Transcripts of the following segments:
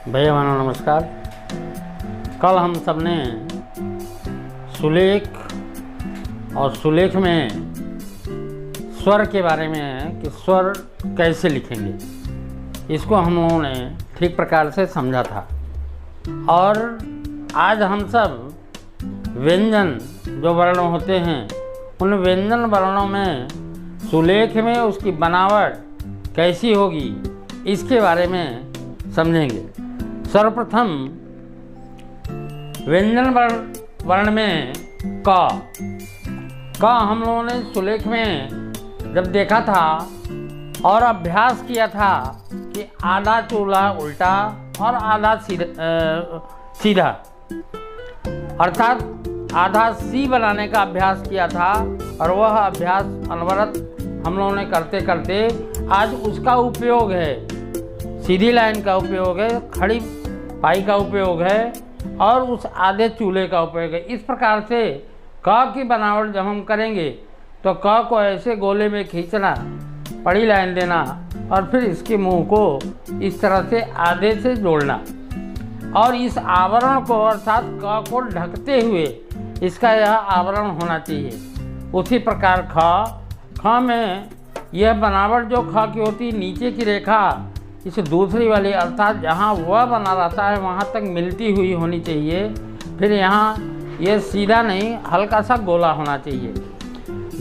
भैया बहनों नमस्कार। कल हम सब ने सुलेख और सुलेख में स्वर के बारे में कि स्वर कैसे लिखेंगे, इसको हम लोगों ने ठीक प्रकार से समझा था। और आज हम सब व्यंजन जो वर्ण होते हैं उन व्यंजन वर्णों में सुलेख में उसकी बनावट कैसी होगी इसके बारे में समझेंगे। सर्वप्रथम व्यंजन वर्ण में क हम लोगों ने सुलेख में जब देखा था और अभ्यास किया था कि आधा चूल्हा उल्टा और आधा सीधा, अर्थात आधा सी बनाने का अभ्यास किया था। और वह अभ्यास अनवरत हम लोगों ने करते करते आज उसका उपयोग है, सीधी लाइन का उपयोग है, खड़ी पाई का उपयोग है और उस आधे चूल्हे का उपयोग है। इस प्रकार से क की बनावट जब हम करेंगे तो क को ऐसे गोले में खींचना, पड़ी लाइन देना और फिर इसके मुंह को इस तरह से आधे से जोड़ना और इस आवरण को अर्थात क को ढकते हुए इसका यह आवरण होना चाहिए। उसी प्रकार ख में यह बनावट जो ख की होती है, नीचे की रेखा इस दूसरी वाली अर्थात जहाँ वह बना रहता है वहाँ तक मिलती हुई होनी चाहिए। फिर यहाँ यह सीधा नहीं, हल्का सा गोला होना चाहिए।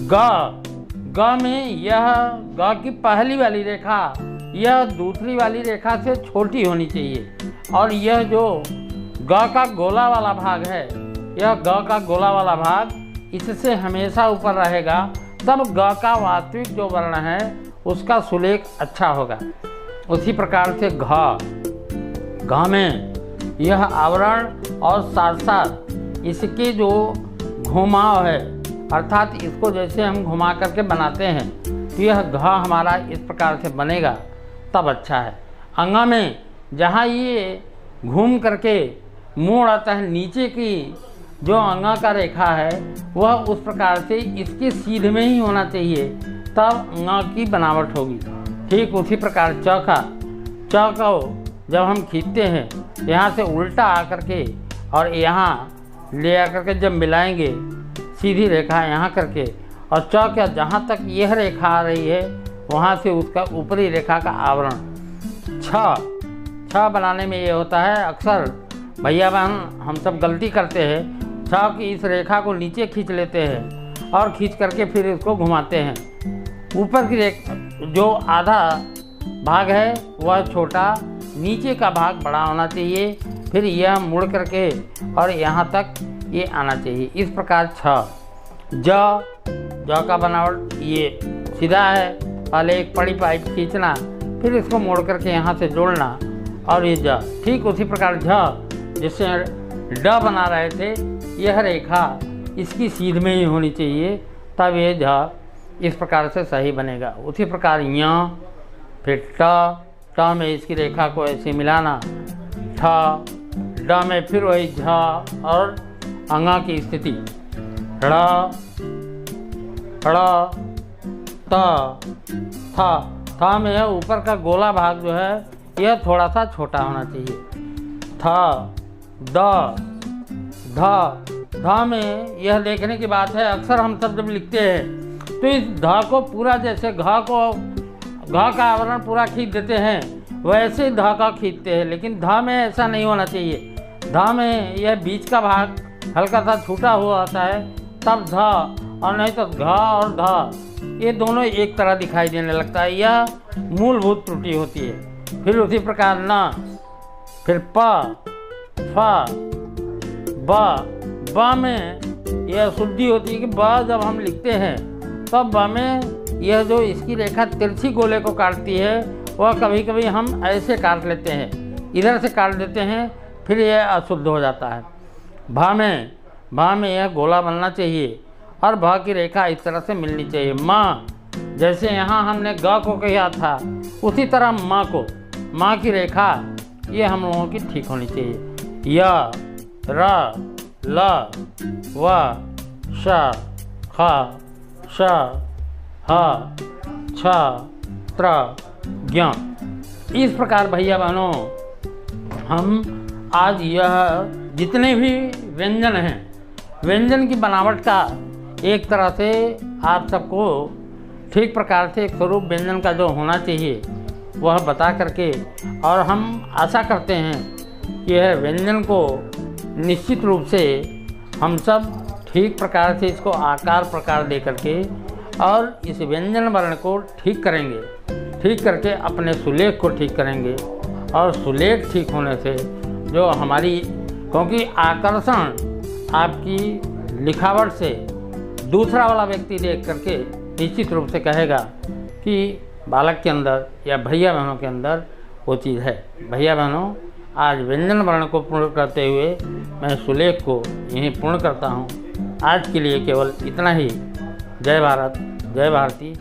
ग में यह ग की पहली वाली रेखा यह दूसरी वाली रेखा से छोटी होनी चाहिए और यह जो ग का गोला वाला भाग है, यह ग का गोला वाला भाग इससे हमेशा ऊपर रहेगा, तब ग का वास्तविक जो वर्ण है उसका सुलेख अच्छा होगा। उसी प्रकार से घ में यह आवरण और साथ साथ इसके जो घुमाव है, अर्थात इसको जैसे हम घुमा करके बनाते हैं तो यह घ हमारा इस प्रकार से बनेगा तब अच्छा है। अंगा में जहाँ ये घूम करके मोड़ आता है, नीचे की जो अंगा का रेखा है वह उस प्रकार से इसके सीधे में ही होना चाहिए, तब अंगा की बनावट होगी। ठीक उसी प्रकार च को जब हम खींचते हैं यहाँ से उल्टा आकर के और यहाँ ले आकर के जब मिलाएंगे सीधी रेखा यहाँ करके, और च का जहाँ तक यह रेखा आ रही है वहाँ से उसका ऊपरी रेखा का आवरण। छ बनाने में ये होता है, अक्सर भैया बहन हम सब गलती करते हैं, छ की इस रेखा को नीचे खींच लेते हैं और खींच करके फिर इसको घुमाते हैं। ऊपर की रेखा जो आधा भाग है वह छोटा, नीचे का भाग बड़ा होना चाहिए, फिर यह मुड़ करके और यहाँ तक ये आना चाहिए। इस प्रकार छ ज का बनावट ये सीधा है, पहले एक पड़ी पाइप खींचना फिर इसको मोड़ करके यहाँ से जोड़ना और ये ज। ठीक उसी प्रकार झ जिससे ड बना रहे थे, यह रेखा इसकी सीध में ही होनी चाहिए, तब ये झ इस प्रकार से सही बनेगा। उसी प्रकार य, फिर ट में इसकी रेखा को ऐसे मिलाना, ठ ड में फिर वही झ और अंगा की स्थिति, ड़ त थ में यह ऊपर का गोला भाग जो है यह थोड़ा सा छोटा होना चाहिए। थ ध में यह देखने की बात है, अक्सर हम सब जब लिखते हैं तो इस ध को पूरा जैसे घ का आवरण पूरा खींच देते हैं वैसे ध का खींचते हैं, लेकिन ध में ऐसा नहीं होना चाहिए। ध में यह बीच का भाग हल्का सा छूटा हुआ होता है, तब ध, और नहीं तो घ और ध ये दोनों एक तरह दिखाई देने लगता है, यह मूलभूत त्रुटि होती है। फिर उसी प्रकार न, फिर प, फ, ब में यह शुद्धि होती है कि ब जब हम लिखते हैं तब ब में यह जो इसकी रेखा तिरछी गोले को काटती है वह कभी कभी हम ऐसे काट लेते हैं, इधर से काट देते हैं, फिर यह अशुद्ध हो जाता है। भ में यह गोला बनना चाहिए और भ की रेखा इस तरह से मिलनी चाहिए। म जैसे यहाँ हमने ग को किया था उसी तरह म की रेखा ये हम लोगों की ठीक होनी चाहिए। य, र, ल, व, श, ख, श, ह, छ, त्र, ज्ञ। इस प्रकार भैया बहनों हम आज यह जितने भी व्यंजन हैं, व्यंजन की बनावट का एक तरह से आप सबको ठीक प्रकार से एक स्वरूप व्यंजन का जो होना चाहिए वह बता करके, और हम आशा करते हैं कि यह व्यंजन को निश्चित रूप से हम सब ठीक प्रकार से इसको आकार प्रकार दे करके और इस व्यंजन वर्ण को ठीक करेंगे, ठीक करके अपने सुलेख को ठीक करेंगे। और सुलेख ठीक होने से जो हमारी, क्योंकि आकर्षण आपकी लिखावट से दूसरा वाला व्यक्ति देख करके निश्चित रूप से कहेगा कि बालक के अंदर या भैया बहनों के अंदर वो चीज़ है। भैया बहनों, आज व्यंजन वर्ण को पूर्ण करते हुए मैं सुलेख को यहीं पूर्ण करता हूँ। आज के लिए केवल इतना ही। जय भारत, जय भारती।